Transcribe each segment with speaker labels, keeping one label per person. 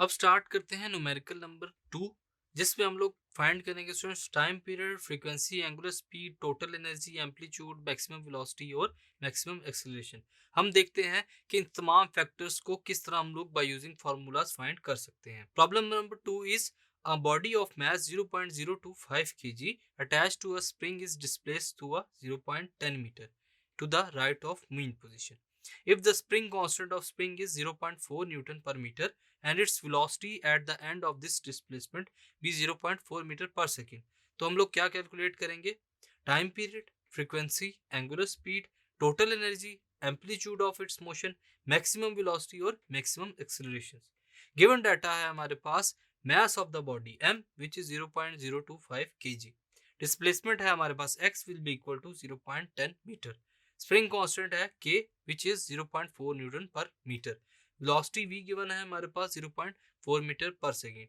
Speaker 1: अब स्टार्ट करते हैं न्यूमेरिकल नंबर 2, जिसमें हम लोग फाइंड करेंगे students time period, frequency, angular speed, total energy, amplitude, maximum velocity और मैक्सिमम एक्सेलरेशन। हम देखते हैं कि इन तमाम फैक्टर्स को किस तरह हम लोग बाय यूजिंग फार्मूलाज फाइंड कर सकते हैं। Problem number 2 is a body of mass 0.025 kg attached to a spring is displaced to a 0.10 meter to the right of mean position. If the spring constant of spring is 0.4 Newton per meter and its velocity at the end of this displacement be 0.4 metre पर second, तो हम लोग क्या calculate करेंगे? Time period, frequency, angular speed, total energy, amplitude of its motion, maximum velocity और maximum acceleration. Given data है हमारे पास mass of the body m which is 0.025 kg, displacement है हमारे पास x will be equal to 0.10 metre, spring constant है k which is 0.4 newton पर metre, velocity v given है हमारे पास 0.4 मीटर पर सेकेंड।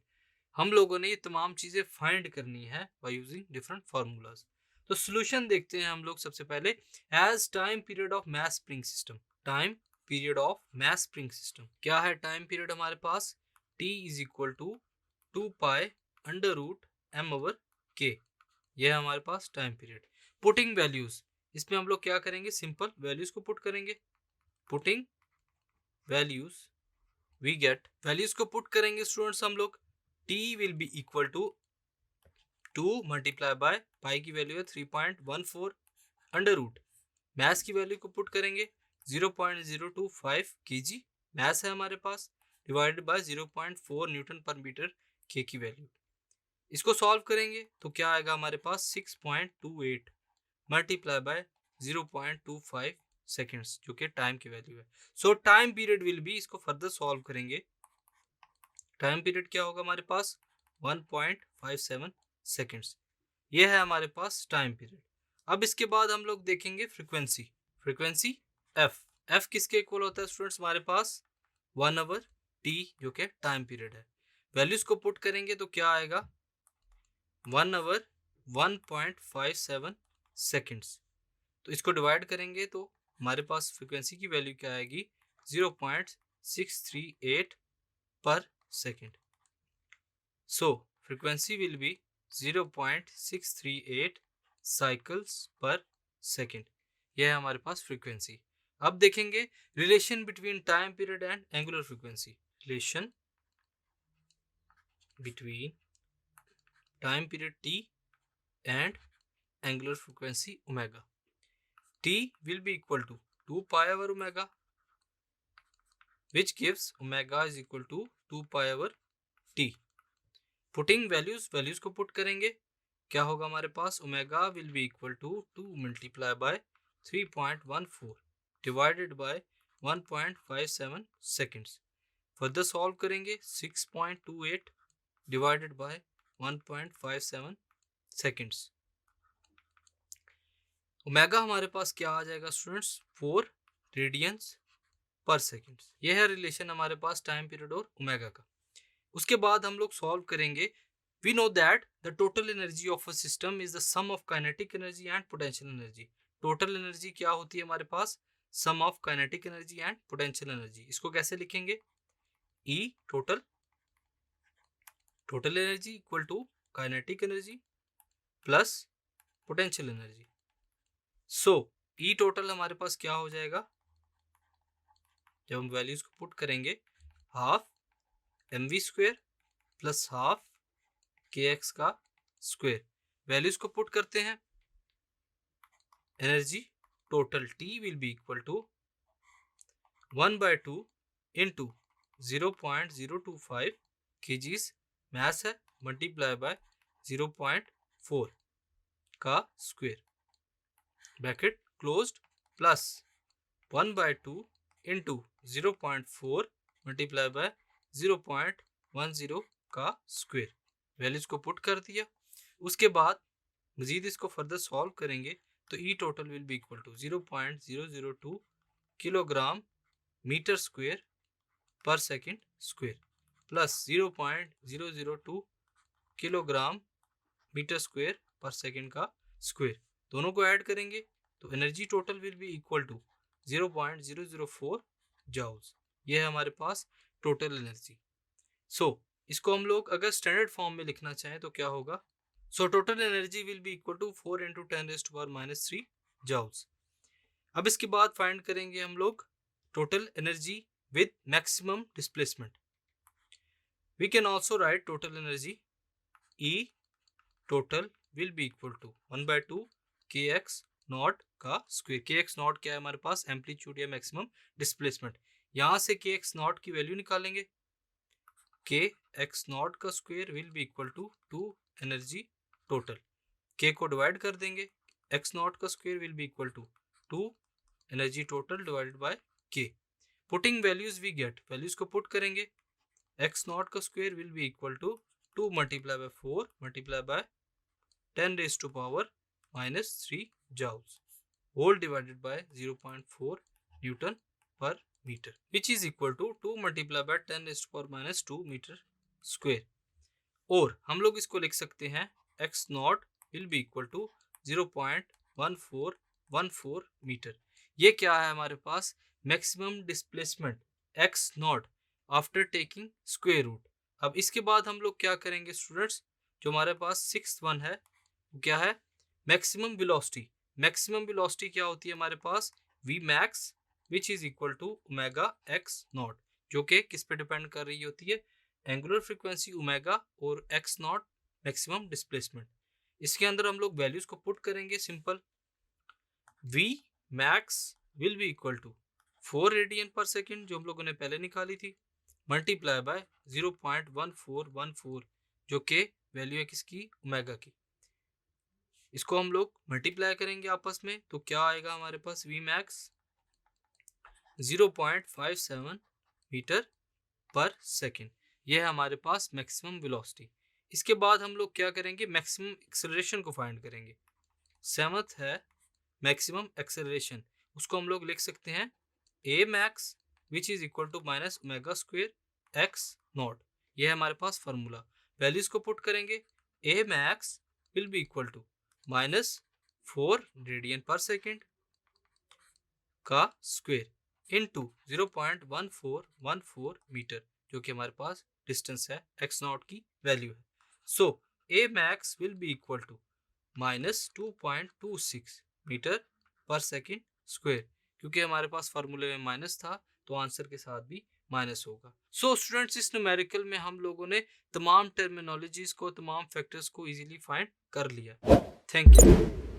Speaker 1: हम लोगों ने ये तमाम चीजें फाइंड करनी है बाय यूजिंग डिफरेंट फार्मूलाज। तो सॉल्यूशन देखते हैं हम लोग सबसे पहले। As time period of mass spring system, time period of mass spring system क्या है? टाइम पीरियड हमारे पास t is equal to 2 pi under root M over K, यह है हमारे पास टाइम पीरियड। पुटिंग वैल्यूज, इसमें हम लोग क्या करेंगे? सिंपल वैल्यूज को पुट करेंगे। Putting values we get, values को पुट करेंगे स्टूडेंट्स हम लोग। t will be equal to 2 multiply by pi की वैल्यू है 3.14 अंडर रूट, मैस की वैल्यू को पुट करेंगे 0.025 kg मैस है हमारे पास, डिवाइडेड बाय 0.4 न्यूटन पर मीटर के की वैल्यू। इसको सॉल्व करेंगे तो क्या आएगा हमारे पास? 6.28 मल्टीप्लाई बाय 0.25 सेकेंड्स, जो कि टाइम की वैल्यू है। सो टाइम पीरियड विल बी, इसको फर्दर सॉल्व करेंगे, टाइम पीरियड क्या होगा हमारे पास? 1.57 सेकेंड्स, ये है हमारे पास टाइम पीरियड। अब इसके बाद हम लोग देखेंगे फ्रीक्वेंसी। फ्रीक्वेंसी एफ किसके इक्वल होता है स्टूडेंट्स? हमारे पास 1 आवर टी, जो कि टाइम पीरियड है। वैल्यूज को पुट करेंगे तो क्या आएगा? 1 आवर 1.57 सेकेंड्स, तो इसको डिवाइड करेंगे तो हमारे पास फ्रीक्वेंसी की वैल्यू क्या आएगी? 0.638 पर second. So frequency will be 0.638 cycles पर सेकेंड, यह है हमारे पास फ्रीक्वेंसी। अब देखेंगे relation between time period and angular frequency. Relation between time period t and angular frequency omega. T will be equal to 2 pi over omega, which gives omega is equal to 2 pi over t. Putting values को put करेंगे, क्या होगा हमारे पास? omega will be equal to 2 multiply by 3.14 divided by 1.57 seconds. Further solve करेंगे, 6.28 divided by 1.57 seconds. Omega हमारे पास क्या आ जाएगा स्टूडेंट्स? 4 रेडियंस पर सेकेंड। यह है रिलेशन हमारे पास टाइम पीरियड और ओमेगा का। उसके बाद हम लोग सॉल्व करेंगे। We know that the total energy of a system is the sum of kinetic energy and potential energy. Total energy क्या होती है हमारे पास? Sum of kinetic energy and potential energy. इसको कैसे लिखेंगे? E total energy equal to kinetic energy plus potential energy. So E total हमारे पास क्या हो जाएगा जब हम वैल्यूज को पुट करेंगे? Half M V square plus half K X का स्क्वेयर। वैल्यूज को पुट करते हैं, energy total T will be equal to 1/2 into 0.025 kgs mass है, मल्टीप्लाई बाय 0.4 का square, bracket closed, plus 1/2 into 0.4 multiply by 0.10 का square. Values को put कर दिया। उसके बाद मजीद इसको फर्दर सॉल्व करेंगे तो E total will be equal to 0.002 kilogram metre square per second square plus 0.002 kilogram metre square per second का स्क्वेयर। दोनों को ऐड करेंगे तो energy total will be equal to 0.004 joules. ये है हमारे पास टोटल एनर्जी। सो इसको हम लोग अगर स्टैंडर्ड फॉर्म में लिखना चाहें तो क्या होगा, so total energy will be equal to 4 into 10⁻³ joules. अब इसके बाद फाइंड करेंगे हम लोग total energy with maximum displacement. We can also write total energy E total will be equal to 1/2 kx nought का स्क्वायर। kx नॉट क्या है हमारे पास, एम्पलीट्यूड या मैक्सिमम डिस्प्लेसमेंट। यहाँ से kx नॉट की वैल्यू निकालेंगे, kx नॉट का square will be equal to 2 energy total. k को डिवाइड कर देंगे, x नॉट का square will be equal to 2 energy total divided by k। Putting values we get, values को put करेंगे, x naught का square will be equal to 2 multiply by 4 multiply by 10⁻³ joules whole divided by 0.4 Newton per meter, which is equal to 2 multiplied by 10⁻² meter square। और हम लोग इसको लिख सकते हैं x not will be equal to 0.1414 metre. ये क्या है हमारे पास, maximum displacement x not after taking square root. अब इसके बाद हम लोग क्या करेंगे स्टूडेंट्स, जो हमारे पास 6th वन है वो क्या है, मैक्सिमम वेलोसिटी। मैक्सिमम वेलोसिटी क्या होती है हमारे पास, v max which is equal to omega x naught, जो कि किस पे डिपेंड कर रही होती है, एंगुलर फ्रीक्वेंसी ओमेगा और x नॉट मैक्सिमम डिस्प्लेसमेंट। इसके अंदर हम लोग वैल्यूज को पुट करेंगे simple, v max will be equal to 4 radian per second जो हम लोगों ने पहले निकाली थी, मल्टीप्लाई बाय 0.1414 जो कि वैल्यू है किसकी, ओमेगा की। इसको हम लोग मल्टीप्लाई करेंगे आपस में तो क्या आएगा हमारे पास, v max 0.57 मीटर पर सेकेंड। ये है हमारे पास मैक्सिमम वेलोसिटी। इसके बाद हम लोग क्या करेंगे, मैक्सिमम एक्सेलरेशन को फाइंड करेंगे। 7th है मैक्सिमम एक्सेलरेशन, उसको हम लोग लिख सकते हैं a max which is equal to minus omega square x naught. ये है हमारे पास फार्मूला। वैल्यूज को पुट करेंगे, a max will be equal to -4 radian per second का स्क्वायर इनटू 0.1414 मीटर, जो कि हमारे पास डिस्टेंस है, x नॉट की वैल्यू है। So a max will be equal to -2.26 metre पर सेकेंड स्क्वायर। क्योंकि हमारे पास फार्मूले में माइनस था तो आंसर के साथ भी माइनस होगा। सो स्टूडेंट्स, इस न्यूमेरिकल में हम लोगों ने तमाम टर्मिनोलॉजीज को, तमाम फैक्टर्स को इजीली फाइंड कर लिया। Thank you.